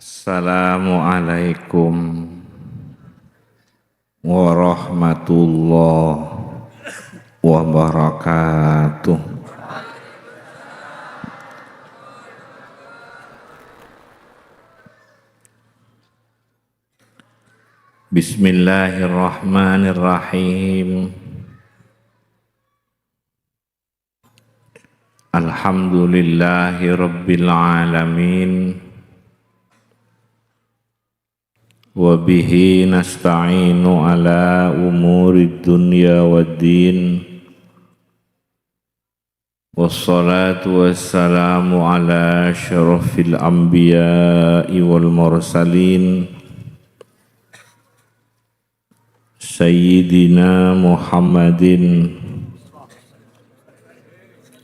Assalamualaikum warahmatullahi wabarakatuh. Bismillahirrahmanirrahim. Alhamdulillahi rabbil alamin. Wa bihi nasta'inu ala umuri dunya waddin. Wassalatu wassalamu ala asyrafil anbiya'i wal mursalin Sayyidina Muhammadin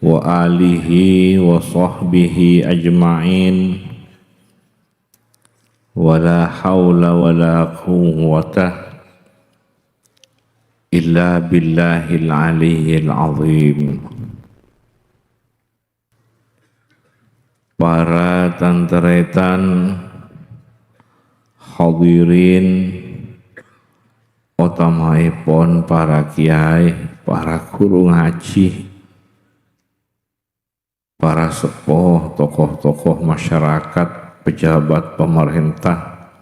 wa alihi wa sahbihi ajma'in. Wala hawla wala quwwata illa billahil aliyyil azim. Para tanteretan hadirin utamaipun para kiai, para guru ngaji, para sepuh, tokoh-tokoh masyarakat, pejabat pemerintah,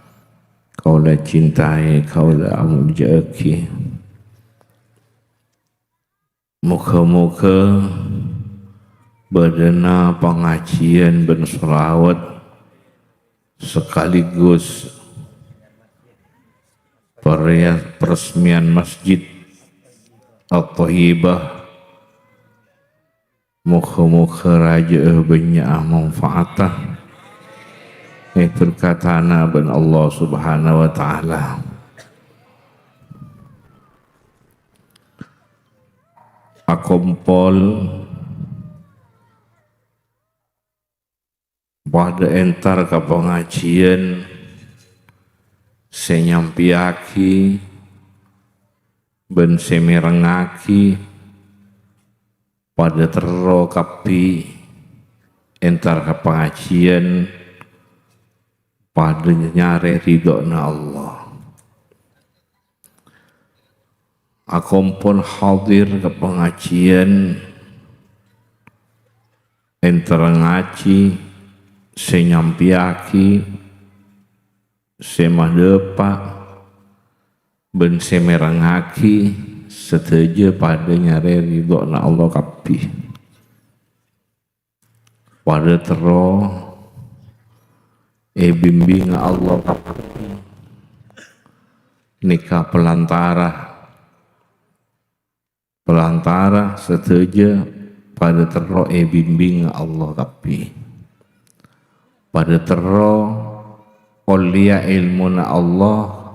kaula cintai, kaula amujaki. Muga-muga badana pengajian ben selawat sekaligus peresmian Masjid At-Thayyibah. Muga-muga raja banyak manfaatah berkatana ben Allah subhanahu wa ta'ala. Akompol pada entar ke pengajian senyampiaki ben semirengaki pada tero kapi entar ke pengajian pada nyare ridho'na Allah. Aku pun hadir ke pengajian entar ngaji senyampiaki semadepa ben semerangaki setuju pada nyare ridho'na Allah kapi pada tero bimbing Allah nikah pelantara setuju pada tero bimbing Allah kapi pada tero aulia ilmuna Allah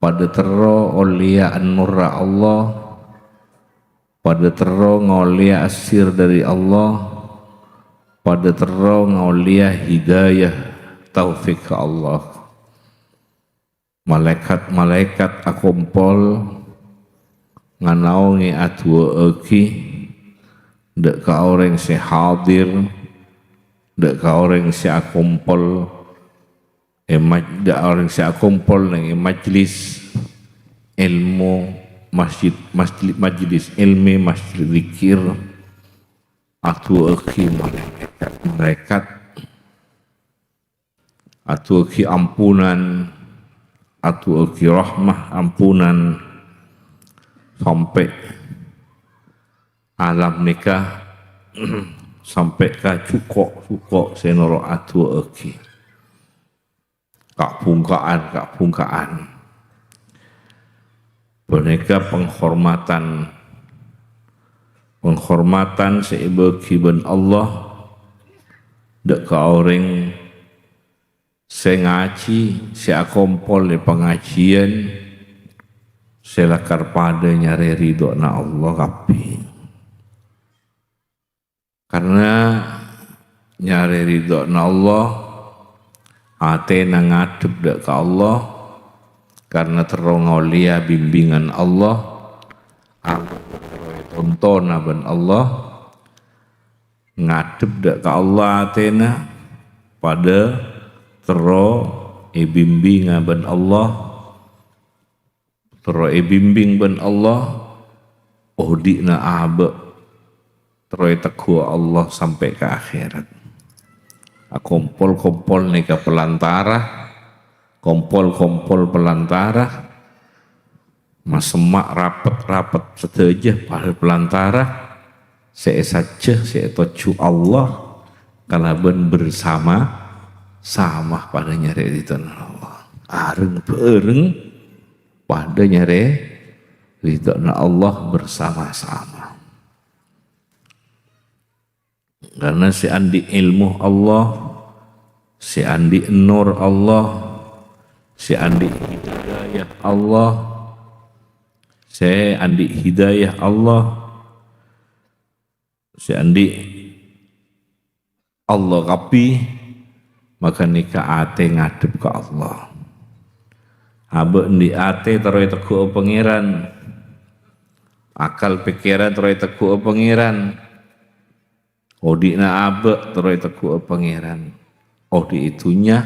pada tero aulia an-nurra Allah pada tero ngaulia asir dari Allah pada tero ngaulia hidayah taufik ke Allah. Malaikat-malaikat akompol nganaungi atwa eki dek ka orang si hadir dek ka orang si akompol dek orang si akompol nang majlis ilmu majlis ilmi masjid zikir atwa eki malaikat atau ki ampunan atau ki rahmah ampunan sampai alam nikah sampai ka cukok senoro atau ki kak pungkaan boneka penghormatan seibagi ben Allah dek ka orang saya ngaji, saya kompol di pengajian, saya lakar pada nyari ridho'na Allah kapi. Karena nyari ridho'na Allah, atena ngadep dek ke Allah, karena terongaulia bimbingan Allah, tonton aban Allah, ngadep dek ke Allah atena pada tero bimbing ben Allah, tero bimbing ben Allah, dina abe tero teku Allah sampai ke akhirat. Kompol-kompol nih ke pelantara, kompol-kompol pelantara, masemak rapet-rapet seteja pada pelantara, saya saja saya tocu Allah karena ben bersama sama pada nyari itu Allah. Areng bereng pada nyari itu Allah bersama-sama. Karena si andi ilmu Allah, si andi nur Allah, si andi hidayah Allah, si andi hidayah Allah, si andi Allah kapi, maka nikah ate ngadep ke Allah. Abe di ate teroy teku pangeran, akal pikiran teroy teku pangeran. Dina abe teroy teku pangeran. Di itunya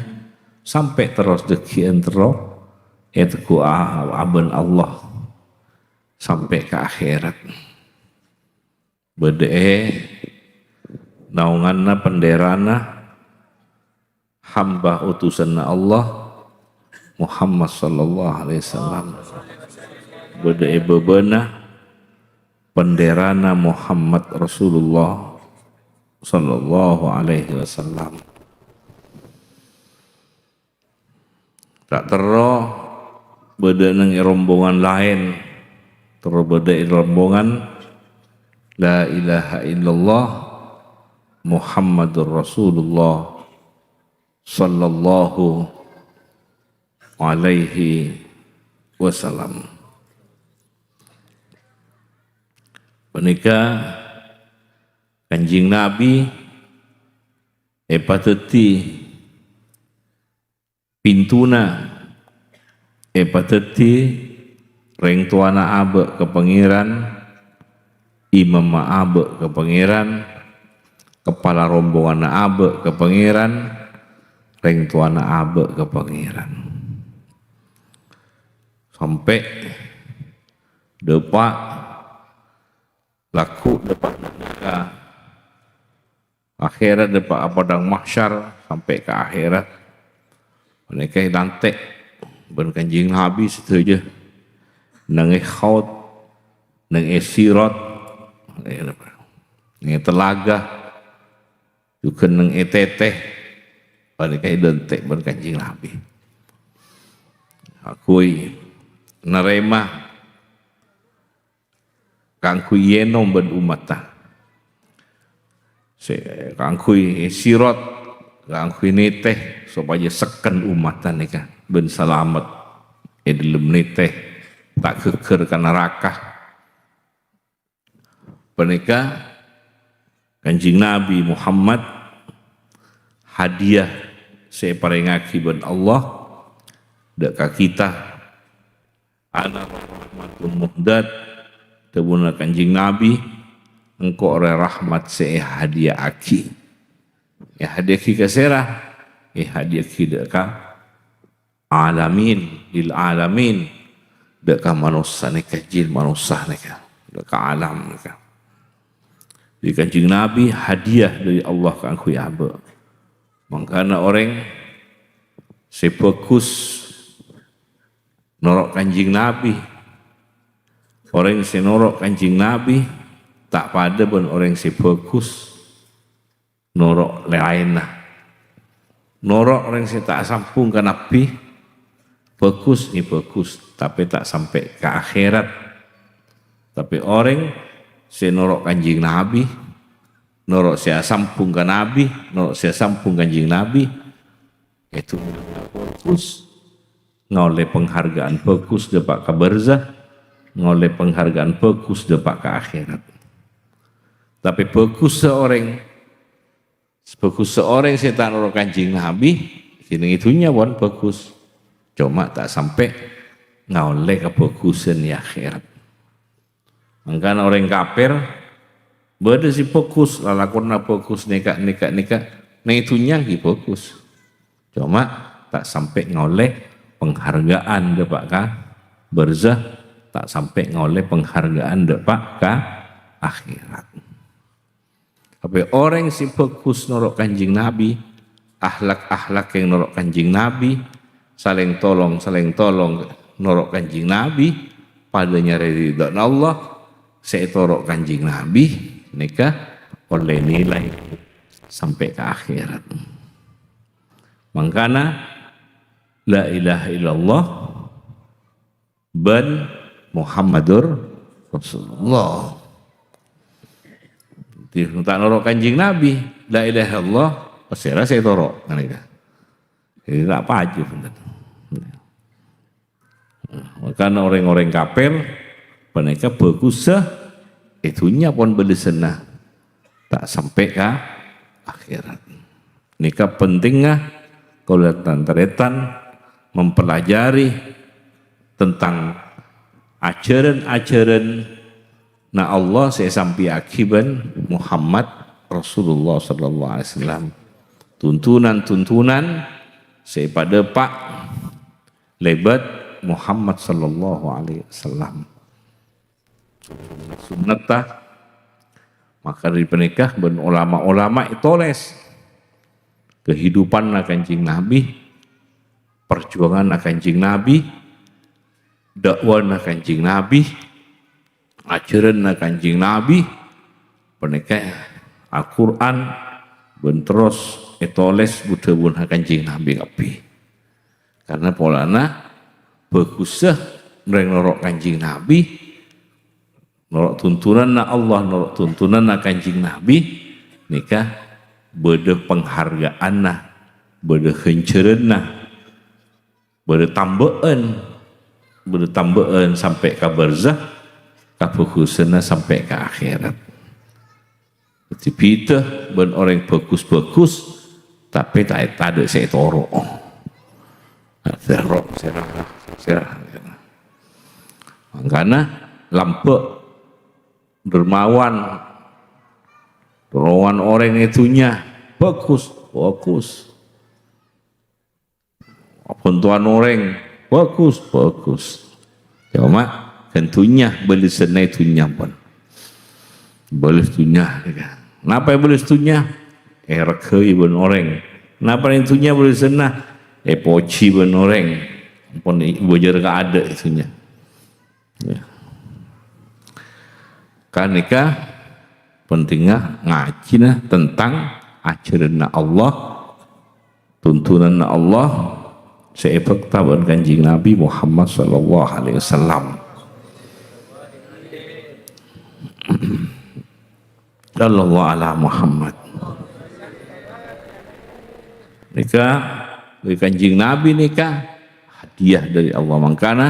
sampai terus dekian terus teku aben Allah sampai ke akhirat. Bede naunganna penderana hamba utusanna Allah Muhammad sallallahu alaihi wasallam. Bede bebena penderana Muhammad Rasulullah sallallahu alaihi wasallam. Tak tero beda nang rombongan lain, tero beda rombongan la ilaha illallah Muhammadur Rasulullah sallallahu alaihi wasallam. Menika Kanjing Nabi pateti pintuna pateti reng tuana abe ke pangeran, imam abe ke pangeran, kepala rombongan abe ke pangeran, reng tuana abe ke pangeran. Sampai depak laku depak neraka akhirat depak padang mahsyar sampai ke akhirat. Mereka lantek ben Kanjing Nabi setuju nang khaut nang sirat nang telaga juga nang teteh mereka lantek ben Kanjing Nabi. Akui narema kangku yenom ben umatah. Kangkui sirat, kangkui neteh supaya seken umatan nika ben selamat dalam neteh tak keker ke neraka. Penika Kanjing Nabi Muhammad hadiah saya parengaki ben Allah dekat kita ana rahmatun muhdad tebuna Kanjing Nabi engkau oleh rahmat saya hadiah aki. Ya hadiah ki kasera, hadiah ki deka alamin, lil alamin, deka manusia neka jin manusia neka, deka alam neka. Di Kanjing Nabi hadiah dari Allah ke aku ya abe. Makanya orang sefokus norok Kanjing Nabi, orang senorok Kanjing Nabi tak pada pun orang si fokus norok lain lah. Norok orang si tak sampung ke Nabi, fokus ni fokus, tapi tak sampai ke akhirat. Tapi orang si norok Kanjing Nabi, norok si sampung ke Nabi, norok si sampung Kanjing Nabi, itu fokus ngoleh penghargaan fokus dapat ke barzah, ngoleh penghargaan fokus dapat ke akhirat. Tapi fokus seorang saya tak norok Kanjing Nabi, sini itunya pun fokus, cuma tak sampai ngoleh kefokusan di akhirat. Maka orang kafir beda si fokus, lalakona fokus nikah, nah itunya lagi fokus, Cuma tak sampai ngoleh penghargaan depak ka berzah, tak sampai ngoleh penghargaan depak ka akhirat. Tapi orang si fokus norok kanjing Nabi, akhlak-akhlak yang norok kanjing Nabi, saling tolong norok kanjing Nabi, padanya ridha Allah, saya torok kanjing Nabi, nikah oleh nilai sampai ke akhirat. Makanya la ilaha illallah ban Muhammadur Rasulullah. Tak norok kanjing Nabi, la ilaha illallah, pasirah saya torok. Jadi tak paju. Karena orang-orang kafir, mereka berkusah, itunya pun berlesenah. Tak sampai ke akhirat. Nikah pentingnya kalau teretan mempelajari tentang ajaran-ajaran na Allah saya sampai akiban Muhammad Rasulullah sallallahu alaihi wasallam. Tuntunan-tuntunan saya pada Pak lebat Muhammad sallallahu alaihi wasallam. Sunnatah maka dari penikah ben ulama-ulama itoles kehidupan Kanjeng Nabi, perjuangan Kanjeng Nabi, dakwah Kanjeng Nabi, ajaran Kanjeng Nabi, penikah Al-Quran, ben terus etoles budebun Kanjeng Nabi kapi. Karena polana bagusah mereka norok Kanjeng Nabi, norok tuntunan na Allah, norok tuntunan na Kanjeng Nabi, nikah beda penghargaan na, beda kenceran na, beda tambaan sampai ke barzah, kefokusannya sampai ke akhirat. Jadi kita ben orang bagus-bagus, tapi tak ada saya torok. Serah. Karena lampu dermawan orang itunya bagus. Pentuan orang bagus. Cuma tentunya beli senai tunya pun. Boleh tunya. Kenapa boleh tunya? Rekei ben orang. Kenapa itunya boleh senah? Poci ben orang. Pun bojar ke ada itunya. Ya. Kan nikah pentingnya ngaji tentang ajaran Allah, tuntunan Allah, seefek taban Kanjeng Nabi Muhammad sallallahu alaihi wasallam. Sallallahu ala Muhammad. Nikah dari Kanjeng Nabi nikah hadiah dari Allah. Makanya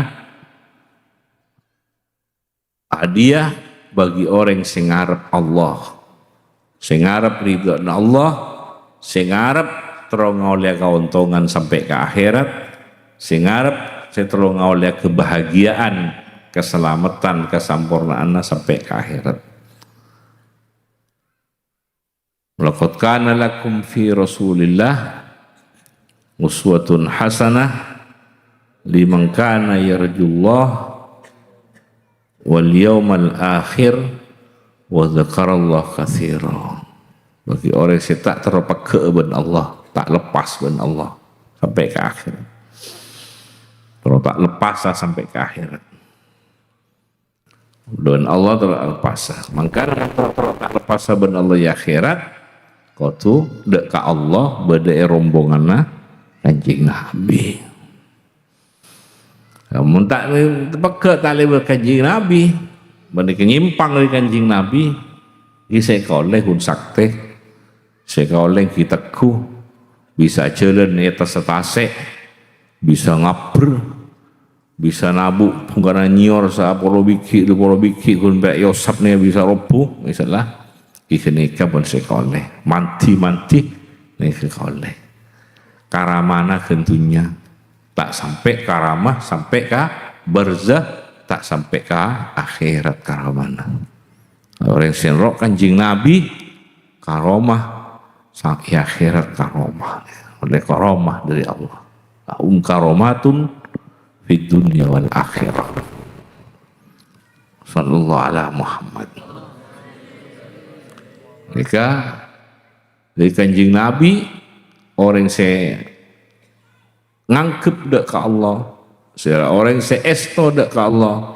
hadiah bagi orang sing ngarep Allah, sing ngarep ridha Allah, sing ngarep terus ngoleh keuntungan sampai ke akhirat, sing ngarep terus ngoleh kebahagiaan, keselamatan, kesempurnaan sampai ke akhirat. Laqad kana lakum fi Rasulillah uswatun hasanah liman kana yarjullah wal yawmal akhir wa dzakarallahu katsira. Bagi orang yang tak terpakai ben Allah, tak lepas ben Allah sampai ke akhirat. Kalau tak lepas sampai ke akhirat. Dan Allah terlepas. Maka kalau tak lepas ben Allah ya akhirat, kau tu dek ka Allah beda rombonganna Kanjeng Nabi. Kamu tak terpakai tak lewat Kanjeng Nabi, benda nyimpang dari Kanjeng Nabi, saya koleh hun sakte, saya koleh kita ku bisa jalan di atas setase, bisa ngapur, bisa nabu, bukan nyor sa polo biki kun bek yosap nih bisa roboh, misalnya, ikhnika pun saya koleh, manti nih saya koleh, karamana tentunya. Tak sampai karamah, sampai ke barzah, tak sampai ke akhirat karamana. Orang senrok Kanjeng Nabi, karamah, sampai akhirat karamah. oleh karamah dari Allah. Karomatun fid dunya wal akhirah. Sallallahu ala Muhammad. Mereka dari Kanjeng Nabi orang saya ngangkep dak ke Allah, orang saya esto dak ke Allah,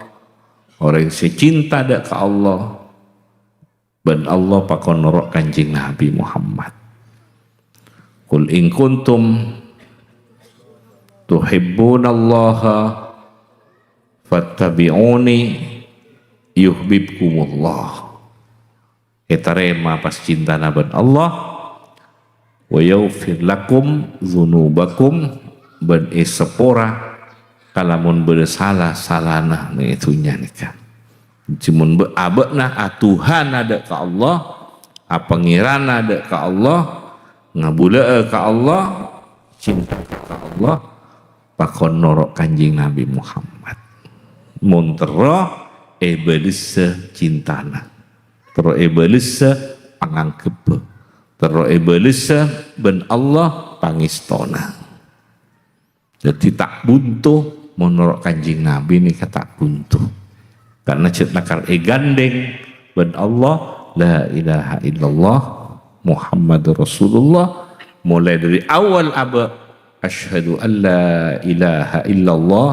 orang saya cinta dak ke Allah. Ben Allah pakon norok Kanjeng Nabi Muhammad. Qul in kuntum tuhibbunallaha fattabi'uni yuhibbukumullah. Kita rema pas cinta naban Allah wa yaghfir lakum dzunubakum ben sepora kalamun bersalah salana nih itunya nikah. Cuman beabekna atuhan ada ke Allah, apangiran ada ke Allah, ngabula ke Allah, cinta ke Allah, pakon norok Kanjeng Nabi Muhammad. Montero ebelise cintana. Tero ebelise pangangkep. Tero ebelise ben Allah pangistona. Jadi tak buntu menurut Kanjeng Nabi ini tak buntu. Karena nakar gandeng ben Allah la ilaha illallah Muhammadur Rasulullah mulai dari awal asyhadu an la ilaha illallah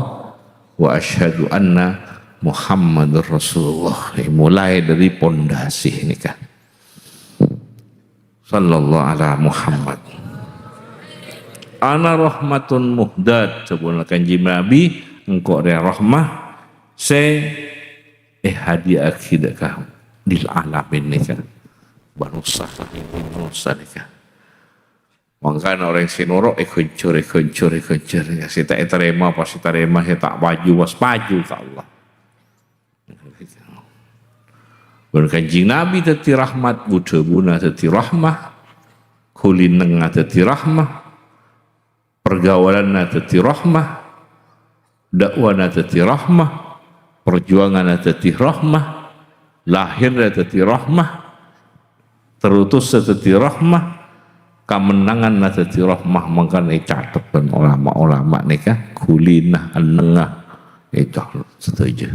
wa asyhadu anna Muhammadur Rasulullah. Mulai dari pondasi ini kan. Sallallahu ala Muhammad. Ana rahmatun muhdad sebelum Kanjeng Nabi engkau ada rahmah hadiah akidah kau di alamin ni kan. Manusia ni kan. Makanya orang sinoro kencur saya tak terima pas terima saya tak baju was baju ke Allah. Berkanjing Nabi teti rahmat buta buna teti rahmah kulineng teti rahmah pergaulan teti rahmah dakwah teti rahmah perjuangan teti rahmah lahir teti rahmah terutus teti rahmah kemenangan teti rahmah makanya catatkan ulama-ulama nikah kulinah nengah itu setuju.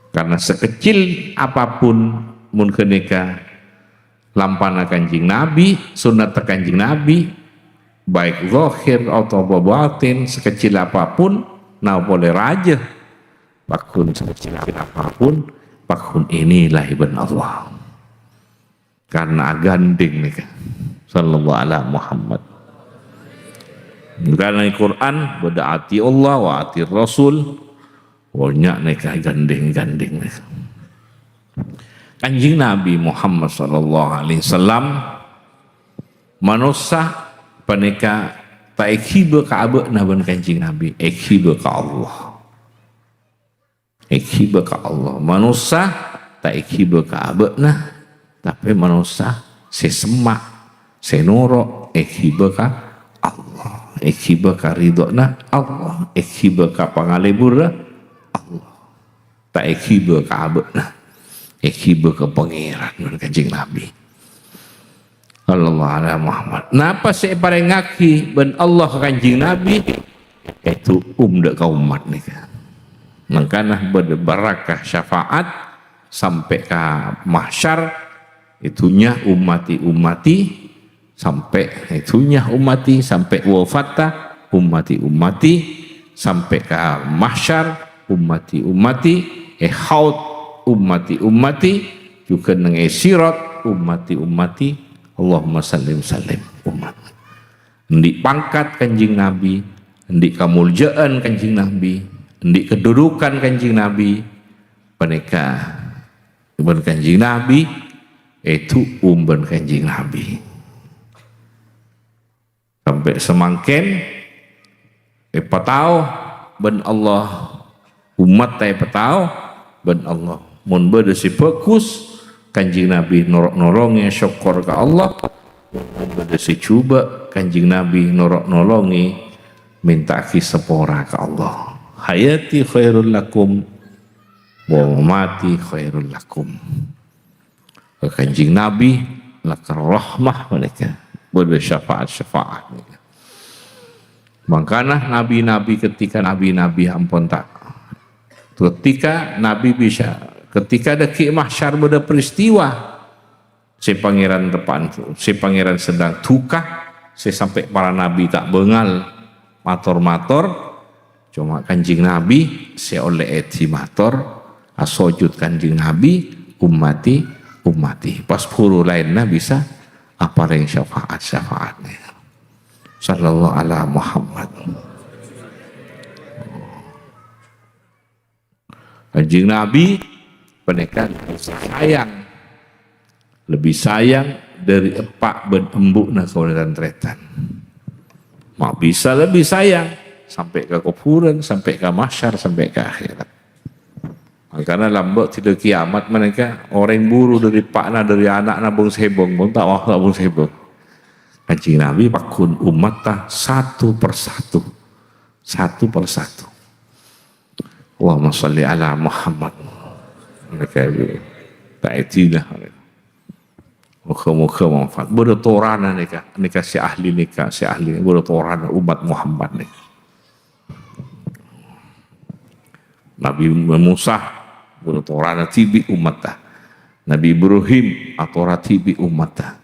Karena sekecil apapun mun kenika lampana Kanjeng Nabi, sunat Kanjeng Nabi, baik zahir atau batin, sekecil apapun, nah boleh raja. Pakun sekecil apapun, pakun inilah ibn Allah. Karena gandeng nih kan, sallallahu ala Muhammad. Karena Al-Quran berdaati Allah wa ati Rasul. Banyak nikah gandeng-gandeng. Kanjeng Nabi Muhammad sallallahu alaihi wasallam manusia panika tak ikhiba ka abena ban Kanjeng Nabi, ikhiba ka Allah. Ikhiba ka Allah. Manusia tak ikhiba ka abena tapi manusia sesemak senoro ikhiba ka Allah. Ikhiba ka ridona Allah, ikhiba ka pangalebura Allah. Tak ikhiba ke abadna, ikhiba ke pangeran Kanjeng Nabi sallallahu alaihi Muhammad. Napa saya paling ngaki ben Allah Kanjeng Nabi itu dak kaum umat nih kan. Makanya berbarakah syafaat sampai ke mahsyar itunya umati sampai itunya umati sampai wafata umati sampai ke mahsyar umati haud umati juga nang sirat umati Allahumma sallim umat. Ndik pangkat Kanjeng Nabi, ndik kamuljaan Kanjeng Nabi, ndik kedudukan Kanjeng Nabi, paneka ben Kanjeng Nabi itu ben Kanjeng Nabi. Sampai semangken patau ben Allah umat tay petau ben Allah mun bade si fokus Kanjeng Nabi norok-norongnya syukur ke Allah mun bade si cuba Kanjeng Nabi norok-nolongi minta ki sepora ke Allah. Hayati khairul lakum wa mati khairul lakum. Kanjeng Nabi lakar rahmah mereka bersyafaat-syafaat. Makanya nabi-nabi ketika nabi-nabi ampun tak, ketika nabi bisa, ketika deki mahsyar beda peristiwa, si pangeran depan tu, si pangeran sedang tukah, si sampai para nabi tak bengal, mator-mator, cuma kanjing nabi, si oleh etimator, asojud kanjing nabi, ummati, pas puru lainnya bisa apa yang syafaatnya. Sallallahu ala Muhammad. Kanjing Nabi mereka lebih sayang dari epak ben embuk na kaulatan tretan. Mak bisa lebih sayang sampai ke kuburan, sampai ke mahsyar, sampai ke akhirat. Karena lambok tidak kiamat mereka orang buru dari pakna dari anak nabung sebong pun tak wah nabung sebong. Kanjeng Nabi pakun umat tak satu persatu. Allahumma sholli ala Muhammad. Mereka tak etilah. Muka manfaat. Berdotorana nikah si ahli berdotorana umat Muhammad nih. Nabi Musa berdotorana tibi umat tak. Nabi Ibrahim atau tibi umat tak.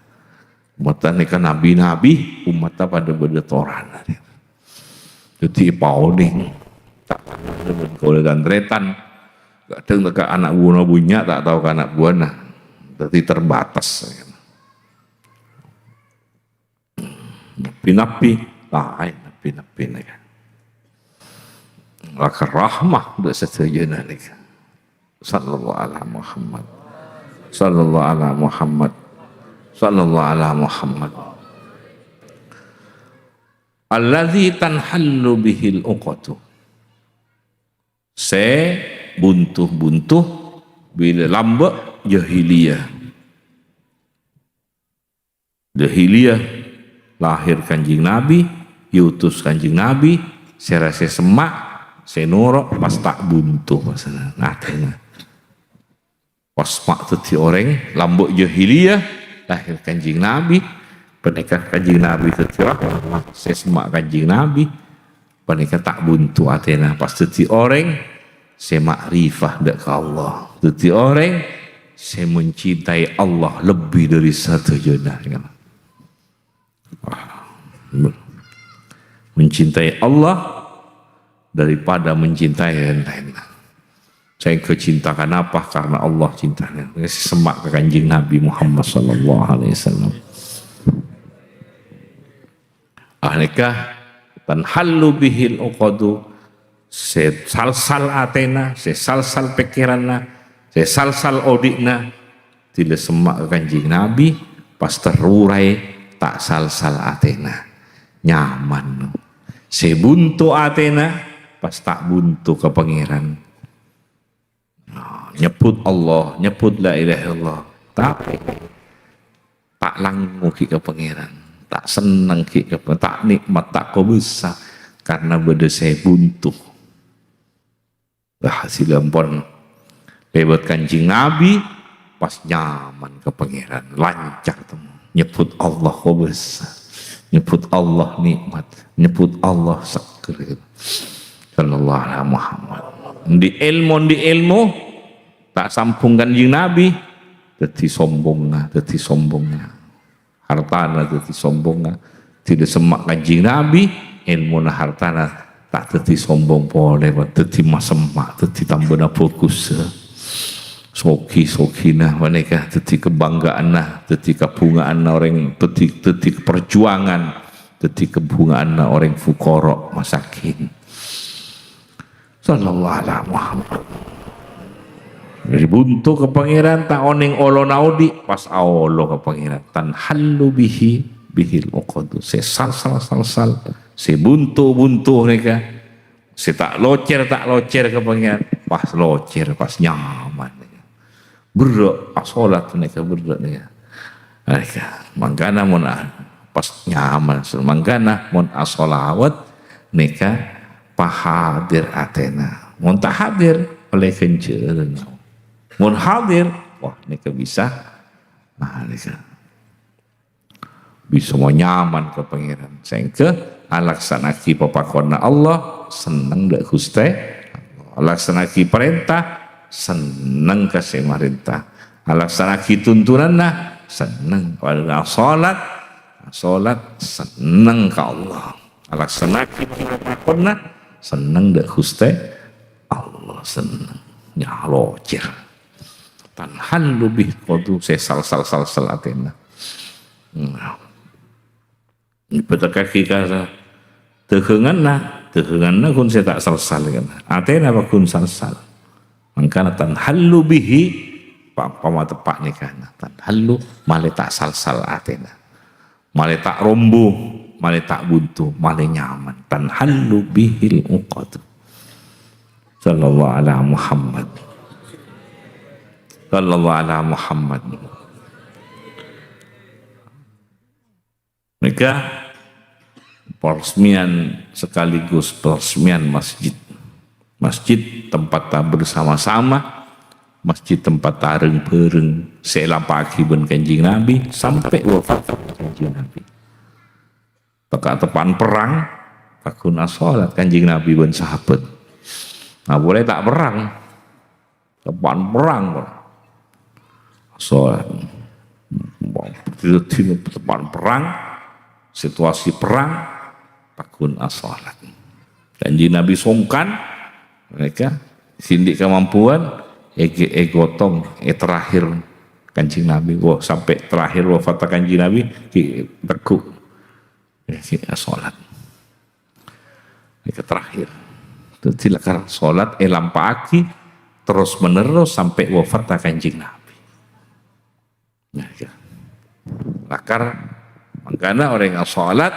Umat ni kan nabi-nabi umat pada berdotoran. Jadi pauning tak ada kalau dan retan gak ada dekat anak buah punya tak tahu kan anak buah nah. Jadi terbatas. Nabi lain nabi ni kan. Maka rahmah dah setuju ni kan. Sallallahu ala Muhammad. Sallallahu ala Muhammad. Sallallahu ala Muhammad. Allazi tanhallu bihil uqatu. Se buntuh bila lambak jahiliyah. Jahiliyah lahir kanjing Nabi, diutus kanjing Nabi, saya rasa semak, saya norok pas tak buntuh masalah. Nah, pas mak teti orang lambak jahiliyah lahir kanjing Nabi, pernikahan kanjing Nabi tertirah, saya semak kanjing Nabi, pernikahan tak buntu atena, pas teti orang, saya makrifah dek Allah, teti orang, saya mencintai Allah lebih dari satu jenah. Mencintai Allah daripada mencintai yang lain. Saya kecintakan apa? Karena Allah cintanya. Semak ke kanjing Nabi Muhammad sallallahu alaihi wasallam. Ahnikah tanhallu bihil uqadu, sesalsal atena, sesalsal pikiranna, sesalsal odikna, tidak semak ke kanjing Nabi pas terurai tak salsal atena. Nyaman. Sebuntu atena pas tak buntu ke pangeran. Nyebut Allah, nyebut la ilaha illallah, tapi tak langgu ke pangeran, tak senang ke tak nikmat, tak bisa karena beda saya buntu. Hasil ampun lewat kanjing Nabi pas nyaman ke pangeran, lancar temu. Nyebut Allah bisa, nyebut Allah nikmat, nyebut Allah sakit. Sallallahu alaihi Muhammad. Di ilmu tak sambung kanjing Nabi, jadi sombongnya, hartana jadi sombongnya, tidak semak kanjing Nabi, ilmu na hartana tak jadi sombong boleh, jadi masemak, jadi tambah fokus, soki-sokina mereka, jadi kebanggaan nah, jadi kebungaan orang, jadi perjuangan, jadi kebungaan orang fukorok masakin. Sallallahu alaihi Muhammad. Dari buntu ke pangeran tak oning olo naudi pas olo ke pangeran tan halu bihil uqadu se sal se buntu mereka se tak locer ke pangeran pas locer pas nyaman berak pas sholat mereka berak mereka mangkana mun pas nyaman mangkana mun asolawat mereka pahadir atena mun tak hadir oleh kenceur. Mun hadir, wah mereka bisa, nah mereka bisa mau nyaman ke pangeran sehingga alaksanaki papakona Allah seneng dak Gusti alaksanaki perintah seneng kasih marintah alaksanaki tuntunanna seneng wala salat seneng ka Allah alaksanaki papakona seneng dak Gusti Allah seneng nyalocer tanhan lebih kudu sesal atena betul kaki kata tehenganna kun saya tak salsal kan atena apa kun salsal mangkana tanhallu bihi pama tepak nikahna tanhallu male tak salsal atena male tak rombo male tak buntu male nyaman tanhallu bihil uqad sallallahu ala Muhammad sallallahu ala Muhammad mereka peresmian sekaligus peresmian masjid tempat tak bersama-sama masjid tempat tareng pereng selang pagi ben kanjing Nabi sampai wafat kanjing Nabi tekan perang takuna salat kanjing Nabi ben sahabat nah boleh tak perang tekan perang salat tekan perang situasi perang takun asalat kanjeng Nabi songkan mereka sindik kemampuan gotong terakhir kanjeng Nabi sampai terakhir wafat kanjeng Nabi tekuk asalat mereka terakhir itu silakan salat lampaki terus menerus sampai wafat kanjeng Nabi lakar makanya orang yang sholat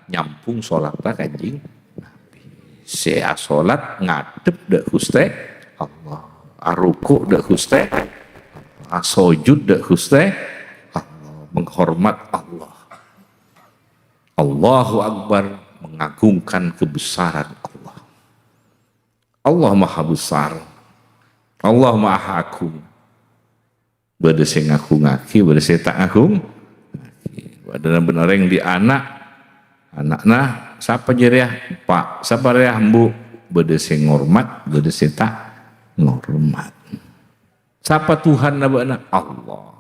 nyampung sholatnya kanjing Nabi. Saya sholat ngadep dak Gusti Allah, ruku dak Gusti Allah, sujud dak Gusti Allah, menghormat Allah. Allahu Akbar mengagungkan kebesaran Allah. Allah Maha Besar. Allah Maha Agung. Bade sing ngagungake, bade sing tak ngagung. Dalam benar yang di anakna siapa jeriah pak siapa jeriah bu bede sing ngormat bede sing tak ngormat siapa Tuhan nabana Allah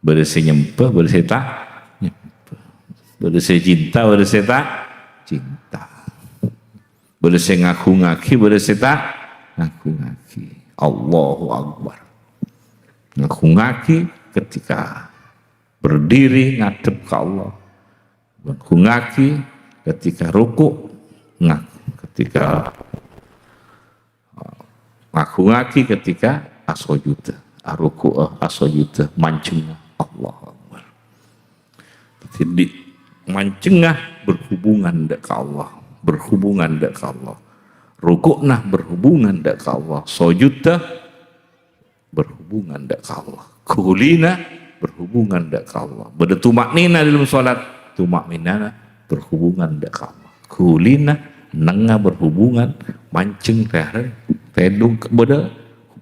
bede sing nyembah bede sing tak nyembah bede sing cinta bede sing tak cinta bede sing ngagungake bede sing tak ngagungake Allahu Akbar ngagungake ketika berdiri ngadep ke Allah ngaki ketika ruku ketika ngaki ketika asojud ruku asojud mancing Allah Akbar jadi mancengah berhubungan dek ke Allah berhubungan dek ke Allah ruku nah berhubungan dek ke Allah sojud berhubungan dek ke Allah kulina berhubungan dak ke Allah. Beda tumak nina dalam sholat, tumak nina berhubungan dak ke Allah. Kulina nengah berhubungan, mancing tedung beda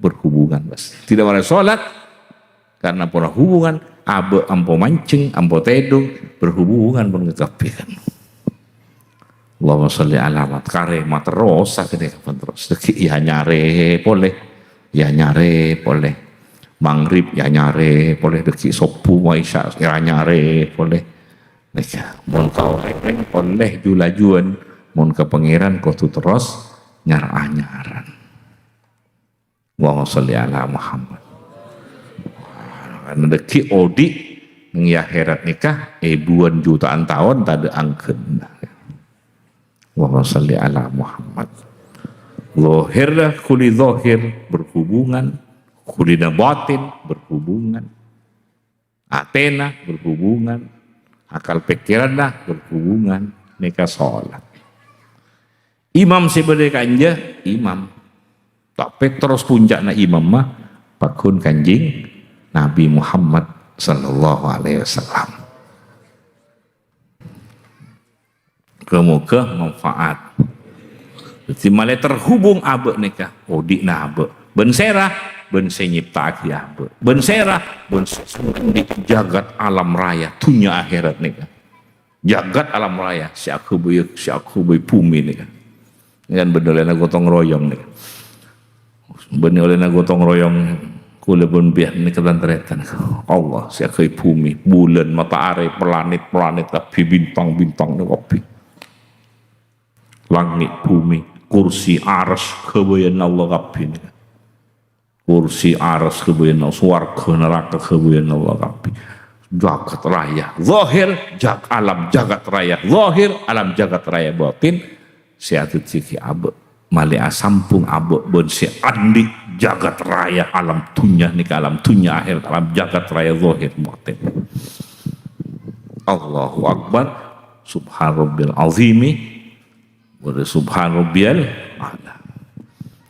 berhubungan bas. Tidak boleh sholat karena pernah hubungan, abe ampo mancing, ampo tedung berhubungan mengekapikan. Allahumma sholli ala mat kare matrosa ketika terus. Ya nyare boleh. Maghrib ya nyare boleh deki sopu maisha ya nyare boleh mereka mon kau boleh julajuan mon ke pangeran kau tu terus nyaran wa sholli ala Muhammad karena deki odi nang ya akhirat nikah buan jutaan tahun tak ada angken wa sholli ala Muhammad lohir dah kuli zahir berhubungan kulina batin berhubungan atena berhubungan akal pikiranna berhubungan nikah sholat imam sebagai kanja imam tapi terus puncakna imam mah pakun kanjing Nabi Muhammad sallallahu alaihi wasallam kemuka manfaat jadi malah terhubung abe nikah odi na abe ben serah ben senyipta abe ben serah ben di jagat alam raya dunia akhirat nikah jagat alam raya si aku boy bumi nih kan bener na gotong royong nih bener oleh na gotong royong kula pun biar nih ketentretan Allah si aku bumi bulan matahari planet tapi bintang nih kopi langit bumi kursi aras kebayan Allah kapi nih kursi aras kebayan Allah swarga neraka kebayan Allah kapi jagat raya zahir alam jagat raya zahir alam jagat raya batin siatu ciki abe mali asampung abe bon si andi jagat raya alam dunya nih alam dunya akhir alam jagat raya zahir batin Allahu akbar subhanallah azimi wa subhanallah ala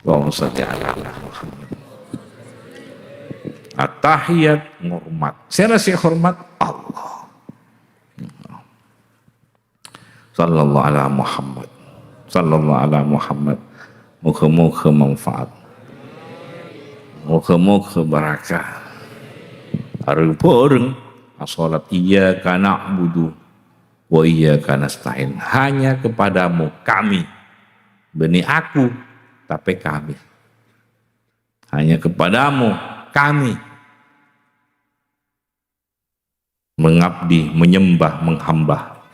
Allahumma shalli ala Muhammad at-tahiyat ngormat. Saya rasa hormat Allah. Sallallahu ala Muhammad. Sallallahu ala Muhammad. Moga-moga manfaat. Moga-moga barakah. Bareng salat iyyaka na'budu wa iyyaka nasta'in. Hanya kepadamu kami. Beni aku tapi kami. Hanya kepadamu kami mengabdi, menyembah, menghamba.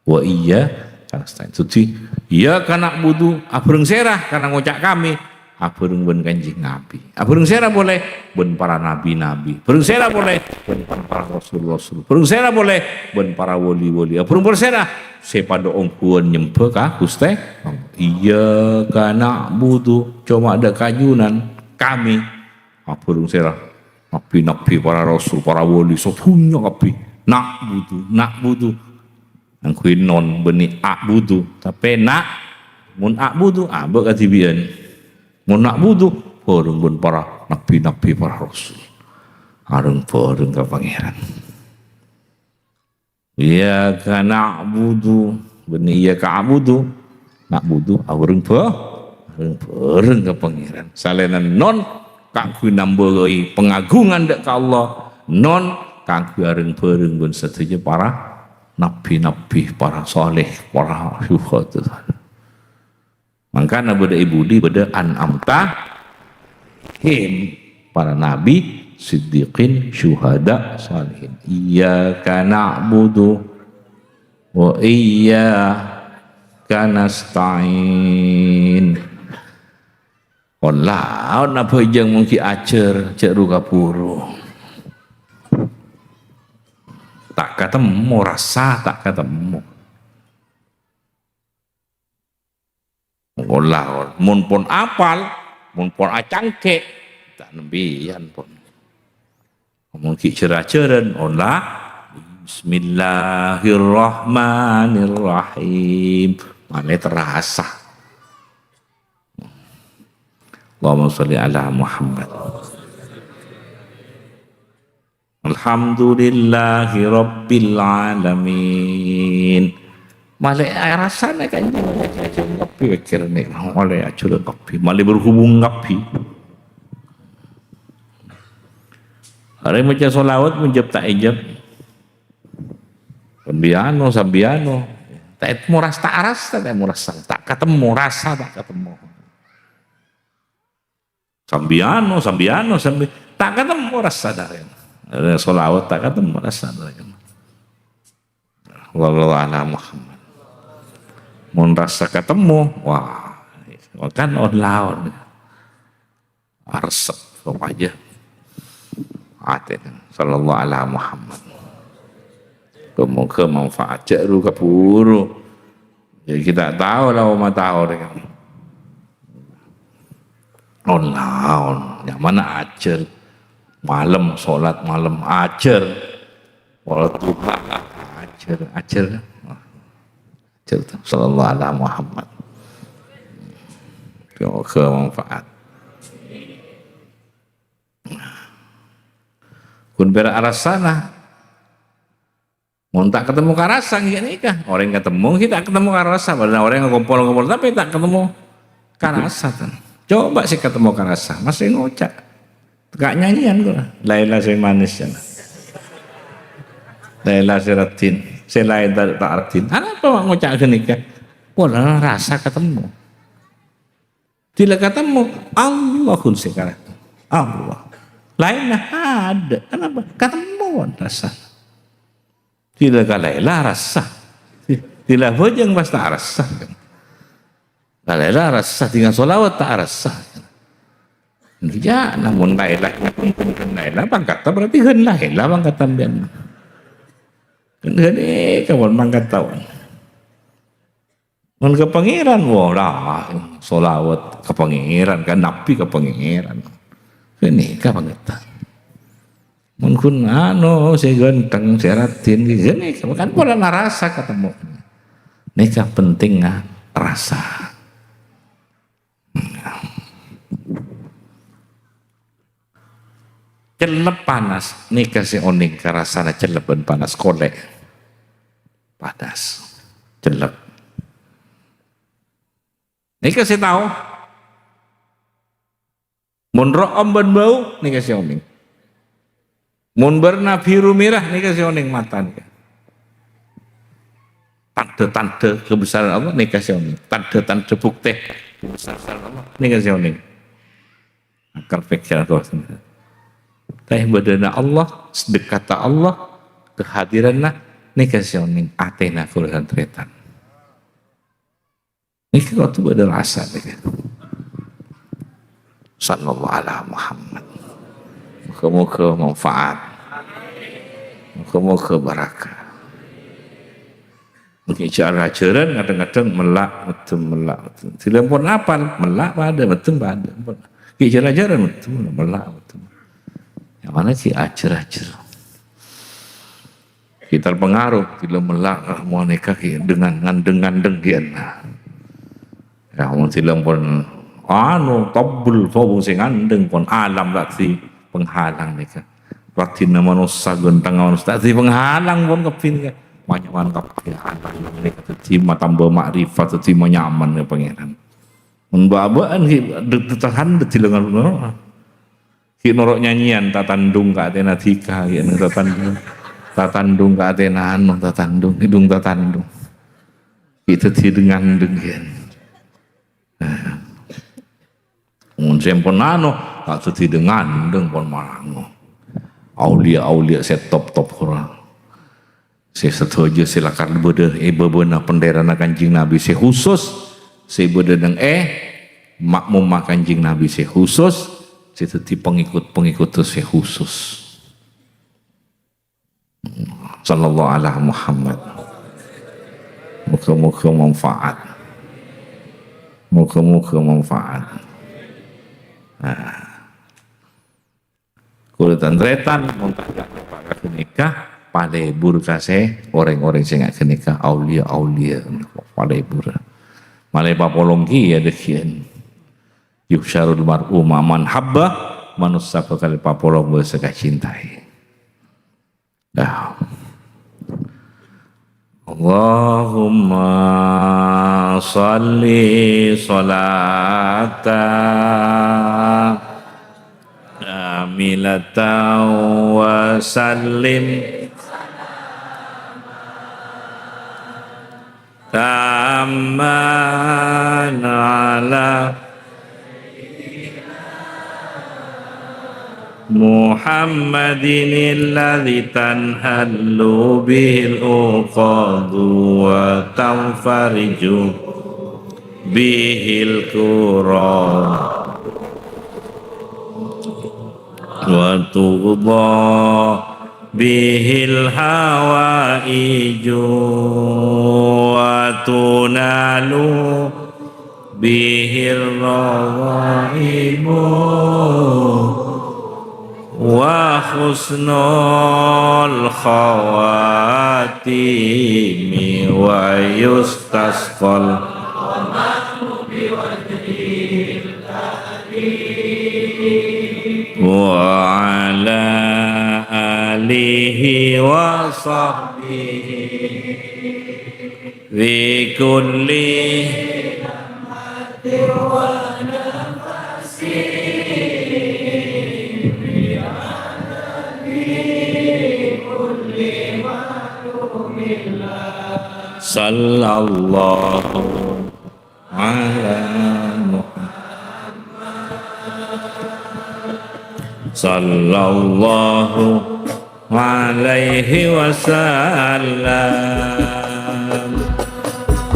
Wa iya kana stain. Suci, iya kana budu, abreng serah karena ngocak kami, abreng ben Kanjeng Nabi. Abreng serah boleh ben para nabi-nabi. Abreng serah boleh ben para rasul-rasul. Abreng serah boleh ben para wali-wali. Abreng serah sepada ongkuan nyembah ka Gusti. Iya kana budu, cuma ada kajunan kami. Abreng serah nabi para rasul para wali sepunya kapi nak butuh ang non beni ak butuh tapi nak mun ak butuh abek katibian mun nak butuh porong bun para nabi para rasul areng porong ka pangeran iya ka nak butuh beni iya ka butuh nak butuh areng porong ka pangeran salenan non kangku namboi pengagungan dek ka Allah non kangku areng-bareng pun setuju para nabi-nabi para soleh para syuhada makanya beda ibudi beda an'amta him para nabi siddiqin syuhada salihin iyyaka na'budu wa iyyaka nasta'in laon apa yang mungkin acer cek Rukapuro tak ketemu rasa tak ketemu laon mun pun apal mun pun acangke tak nembian pun mungkin cerah-cerah olah bismillahirrahmanirrahim mana terasa Allahumma sholli ala Muhammad. Alhamdulillahi rabbil alamin. Malai rasanya kan ngopi pikir nih, malai acur ngopi, malai berhubung ngopi. Hari macam solawat menjab tak ijab. Sambiano, tak muras tak rasa, tak muras tak ketemu rasa tak ketemu. Sambiano tak ketemu rasa dari solawat tak ketemu rasa dari wallahu ala Muhammad mun rasa ketemu wah kan lawan arsep aja aten sallallahu ala Muhammad semoga manfaat cek Rukapuro ya kita tahu lah umat tahu dengan on yang mana acer malam sholat malam acer walau Tuhan acer sallallahu alaihi Muhammad ke manfaat kun bera arasana mun tak ketemu karasa gini kah orang ketemu kita ketemu karasa padahal orang ngompol tapi tak ketemu karasa kan coba sih ketemu karasa masih ngocak gak nyanyian gue Laila si manis ya Laila si ratin selain tak artin. Apa ngocak nikah? Wah, rasa ketemu. Tidak ketemu, Allahun sekarang. Allah. Lainnya ada. Kenapa? Ketemu rasa. Tidak kalah rasa. Tidak bojeng pas tak rasa. Kalah rasa tinggal solawat tak rasa. Ya, namun lailah pangkat berarti hen lailah pangkat tambian. Hen kawan pangkat tawan. Mun ke pangeran wah solawat ke pangeran kan nabi ke pangeran. Ini ka pangkat. Mun kun saya ganteng saya ratin gini kan pola rasa ketemu. Nikah penting rasa. Celep panas nikah si oning karasana celepen panas kolek panas celep nikah si tahu mun ro'om ban bau nikah si oning mun berna biru merah nikah si oning mata nikah tanda-tanda kebesaran Allah nikah si oning tanda-tanda bukti kebesaran Allah nikah si oning akar pikiran kau sendiri. Teh badana Allah, sedekata Allah, kehadiranna nikah sioning atena kuliah tretan. Nikah waktu badal rasa nikah. Sallallahu ala Muhammad. Muka-muka manfaat. Muka-muka barakah. Mungkin cara ajaran kadang-kadang melak. Tidak pun apal, melak pada, betul pada. Cara ajaran betul, melak betul. Yang mana sih ajar-ajar kita terpengaruh tidak melak mau nikah dengan ngandeng-ngandeng kian ya mau silang pun tabul fobung sing ngandeng pun alam lagi penghalang nikah waktu nama nusa gentang manusia tadi penghalang pun kepin kan banyak kepin alam nikah terima tambah makrifat terima nyaman ya pangeran membabaan detahan detilangan ki norok nyanyian tatandung ka atena tika ya tatandung ka atena anu tatandung hidung tatandung itu dengan dengan mun sempon anu tak suti dengan pon malango aulia setop orang saya setuju silakan beudeung bebeuna penderana Kanjeng Nabi saya khusus saya beudeung makmum Kanjeng Nabi saya khusus seperti pengikut itu khusus. Sallallahu alaihi Muhammad. Muka-muka manfaat. Muka-muka manfaat. Kulitan tretan muntajak para nikah palebur kasih orang-orang sing gak nikah aulia palebur. Malai papolongki ya dekian. Yusyarul mar'u man habba manusia bakal papolong berseka cintai. Dah. Allahumma salli salatan amilatan wa sallim tamman ala Muhammadin alladhi tanhallu bihil uqadu wa tanfariju bihil qura wa tuqda bihil hawaiju wa tunalu bihil rawaibu wa husnul khawatimi wa yustasqal wa ala alihi wa sahbihi fi kulli wa sallallahu ala sallallahu alaihi wasallam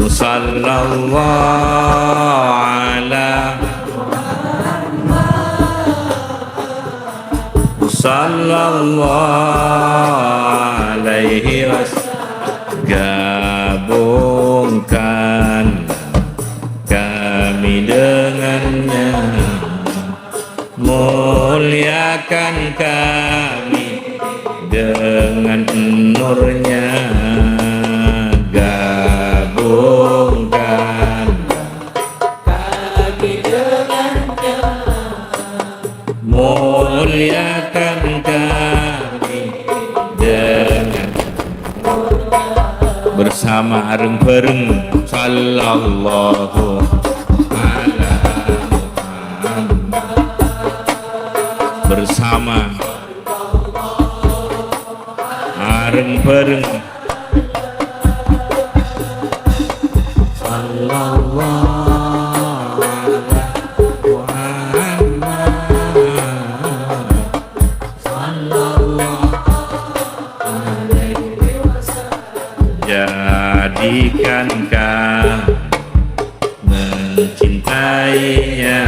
sallallahu ala sallallahu alaihi wasallam. Gabungkan kami dengannya, muliakan kami dengan nurnya. Gabungkan kami dengannya, muliakan kami dengan bersama areng-bareng sallallahu ala Muhammad. Bersama areng-bareng sallallahu ala Muhammad. Jadikan kami mencintainya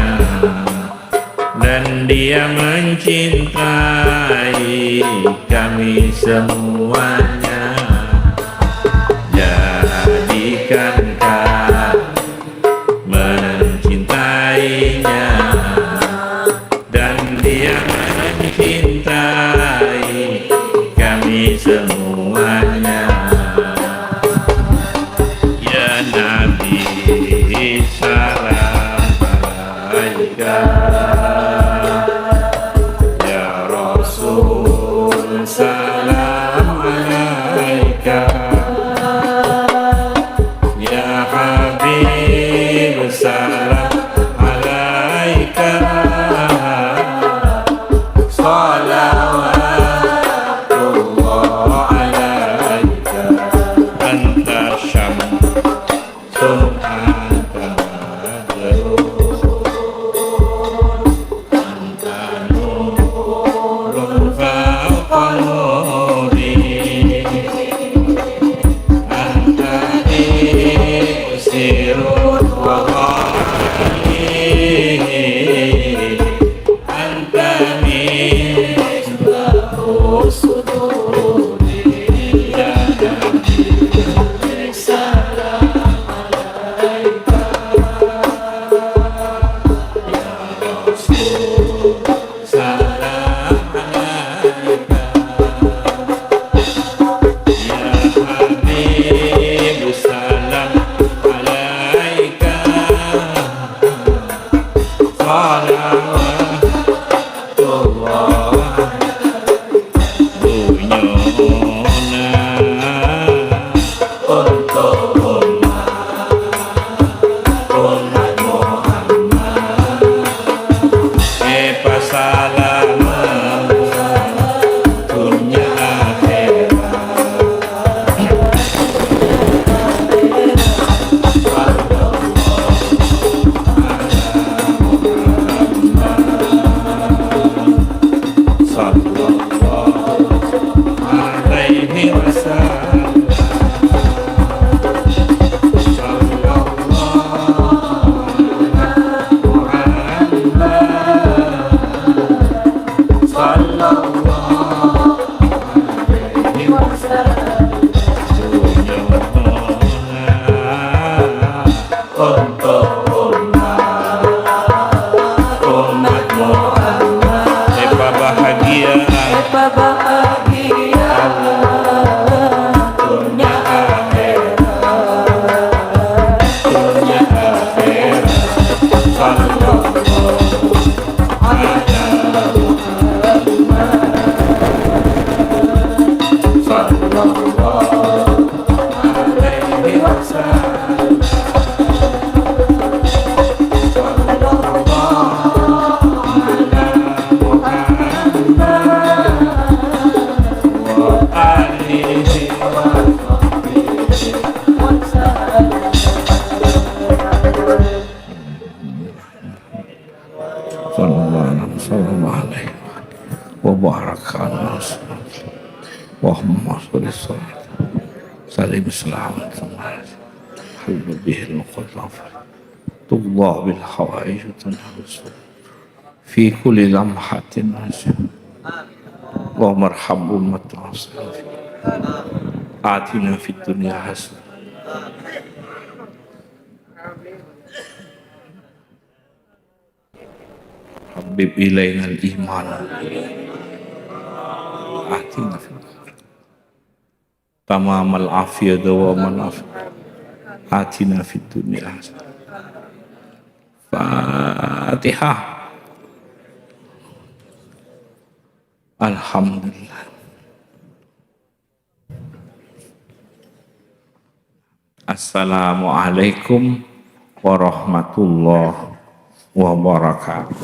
dan dia mencintai kami semuanya. Jadikan kami mencintainya dan dia mencintai kami semuanya. Salam alaika ya Rasul, salam alaika ya Habib, salam alaika salawatullah alaika anta syamsun وبارك على رسول اللهم صل سلم سلامة حل به المقدم تقضى بالحوائج تنحرس في كل لمحة نجم اللهم ارحم أمة رسول آتنا في الدنيا حسنة حبب إلينا الإيمان آتنا في تمام العافية دوام العافية آتنا في الدنيا حسنة فاتحة. Alhamdulillah. Assalamualaikum warahmatullahi wabarakatuh.